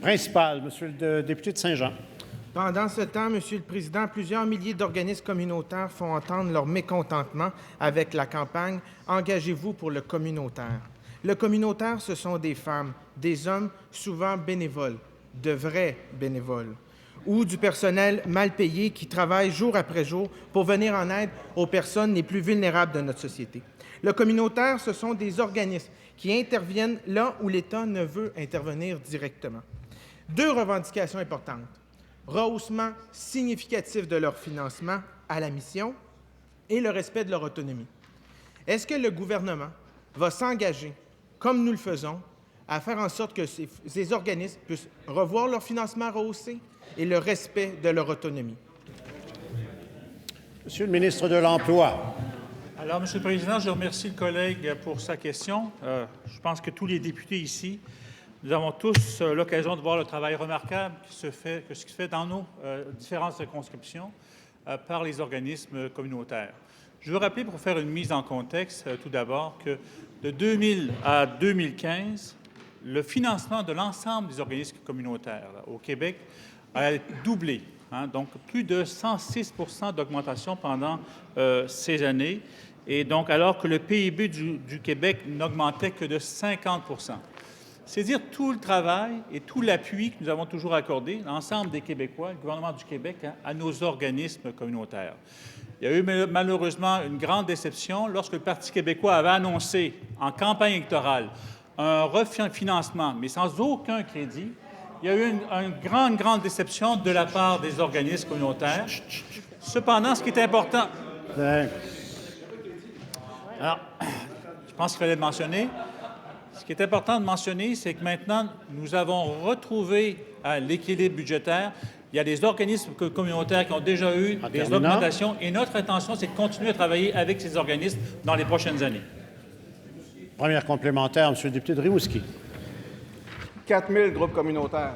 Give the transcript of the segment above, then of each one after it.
Principal, Monsieur le député de Saint-Jean. Pendant ce temps, Monsieur le Président, plusieurs milliers d'organismes communautaires font entendre leur mécontentement avec la campagne « Engagez-vous pour le communautaire ». Le communautaire, ce sont des femmes, des hommes, souvent bénévoles, de vrais bénévoles, ou du personnel mal payé qui travaille jour après jour pour venir en aide aux personnes les plus vulnérables de notre société. Le communautaire, ce sont des organismes qui interviennent là où l'État ne veut intervenir directement. Deux revendications importantes. Rehaussement significatif de leur financement à la mission et le respect de leur autonomie. Est-ce que le gouvernement va s'engager, comme nous le faisons, à faire en sorte que ces organismes puissent revoir leur financement rehaussé et le respect de leur autonomie? Monsieur le ministre de l'Emploi. Alors, Monsieur le Président, je remercie le collègue pour sa question. Je pense que tous les députés ici, nous avons tous l'occasion de voir le travail remarquable qui se fait dans nos différentes circonscriptions par les organismes communautaires. Je veux rappeler, pour faire une mise en contexte, tout d'abord, que de 2000 à 2015, le financement de l'ensemble des organismes communautaires au Québec a doublé. Donc, plus de 106 % d'augmentation pendant ces années. Et donc, alors que le PIB du Québec n'augmentait que de 50 %. C'est dire tout le travail et tout l'appui que nous avons toujours accordé, l'ensemble des Québécois, le gouvernement du Québec, à nos organismes communautaires. Il y a eu malheureusement une grande déception lorsque le Parti québécois avait annoncé en campagne électorale un refinancement, mais sans aucun crédit. Il y a eu une grande déception de la part des organismes communautaires. Cependant, ce qui est important... Alors, je pense qu'il fallait le mentionner. Ce qui est important de mentionner, c'est que maintenant, nous avons retrouvé l'équilibre budgétaire. Il y a des organismes communautaires qui ont déjà eu des augmentations et notre intention, c'est de continuer à travailler avec ces organismes dans les prochaines années. Première complémentaire, M. le député de Rimouski. 4 000 groupes communautaires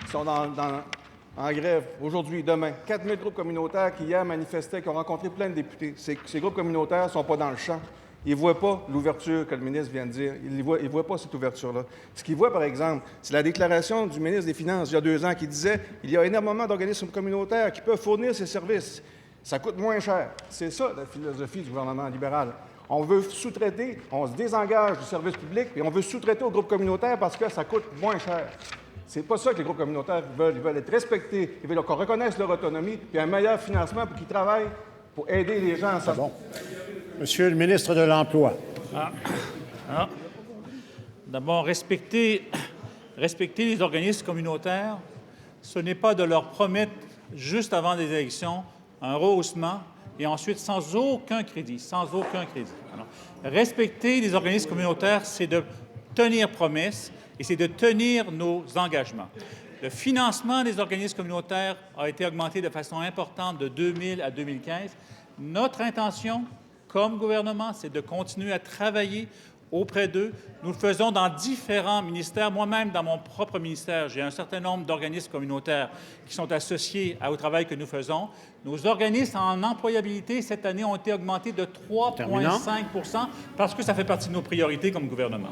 qui sont en grève aujourd'hui, demain. 4 000 groupes communautaires qui hier manifestaient, qui ont rencontré plein de députés. Ces groupes communautaires ne sont pas dans le champ. Ils ne voient pas l'ouverture que le ministre vient de dire. Ils ne voient pas cette ouverture-là. Ce qu'ils voient, par exemple, c'est la déclaration du ministre des Finances il y a 2 ans qui disait qu'il y a énormément d'organismes communautaires qui peuvent fournir ces services. Ça coûte moins cher. C'est ça, la philosophie du gouvernement libéral. On veut sous-traiter, on se désengage du service public, et on veut sous-traiter aux groupes communautaires parce que ça coûte moins cher. C'est pas ça que les groupes communautaires veulent. Ils veulent être respectés. Ils veulent qu'on reconnaisse leur autonomie et un meilleur financement pour qu'ils travaillent pour aider les gens. C'est bon. Monsieur le ministre de l'Emploi. D'abord, respecter les organismes communautaires, ce n'est pas de leur promettre, juste avant les élections, un rehaussement et ensuite sans aucun crédit. Alors, respecter les organismes communautaires, c'est de tenir promesse et c'est de tenir nos engagements. Le financement des organismes communautaires a été augmenté de façon importante de 2000 à 2015. Notre intention, comme gouvernement, c'est de continuer à travailler auprès d'eux. Nous le faisons dans différents ministères. Moi-même, dans mon propre ministère, j'ai un certain nombre d'organismes communautaires qui sont associés au travail que nous faisons. Nos organismes en employabilité, cette année, ont été augmentés de 3,5 % parce que ça fait partie de nos priorités comme gouvernement.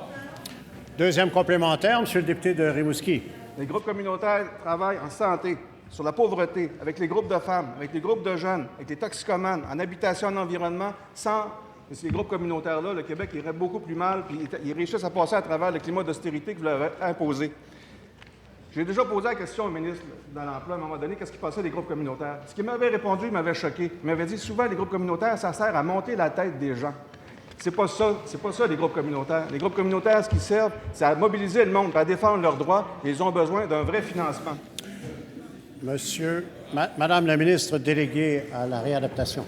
Deuxième complémentaire, Monsieur le député de Rimouski. Les groupes communautaires travaillent en santé, sur la pauvreté, avec les groupes de femmes, avec les groupes de jeunes, avec les toxicomanes, en habitation, en environnement. Sans ces groupes communautaires-là, le Québec irait beaucoup plus mal, puis ils réussissent à passer à travers le climat d'austérité que vous leur avez imposé. J'ai déjà posé la question au ministre de l'Emploi à un moment donné, qu'est-ce qui passait des groupes communautaires? Ce qu'il m'avait répondu, il m'avait choqué. Il m'avait dit, souvent, les groupes communautaires, ça sert à monter la tête des gens. C'est pas ça, les groupes communautaires. Les groupes communautaires, ce qu'ils servent, c'est à mobiliser le monde, à défendre leurs droits, et ils ont besoin d'un vrai financement. Madame la ministre déléguée à la réadaptation.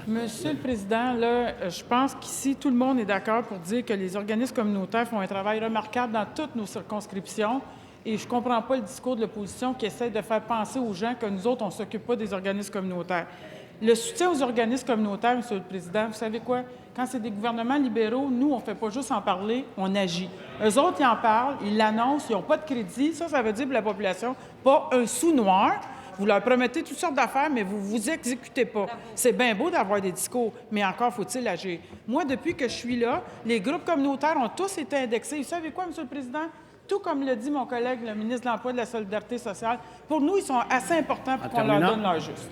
Monsieur le Président, là, je pense qu'ici, tout le monde est d'accord pour dire que les organismes communautaires font un travail remarquable dans toutes nos circonscriptions. Et je ne comprends pas le discours de l'opposition qui essaie de faire penser aux gens que nous autres, on ne s'occupe pas des organismes communautaires. Le soutien aux organismes communautaires, Monsieur le Président, vous savez quoi? Quand c'est des gouvernements libéraux, nous, on ne fait pas juste en parler, on agit. Eux autres, ils en parlent, ils l'annoncent, ils n'ont pas de crédit. Ça veut dire pour la population, pas un sou noir. Vous leur promettez toutes sortes d'affaires, mais vous ne vous exécutez pas. C'est bien beau d'avoir des discours, mais encore faut-il agir. Moi, depuis que je suis là, les groupes communautaires ont tous été indexés. Vous savez quoi, Monsieur le Président? Tout comme l'a dit mon collègue, le ministre de l'Emploi et de la Solidarité sociale, pour nous, ils sont assez importants pour qu'on leur terminant. donne leur juste.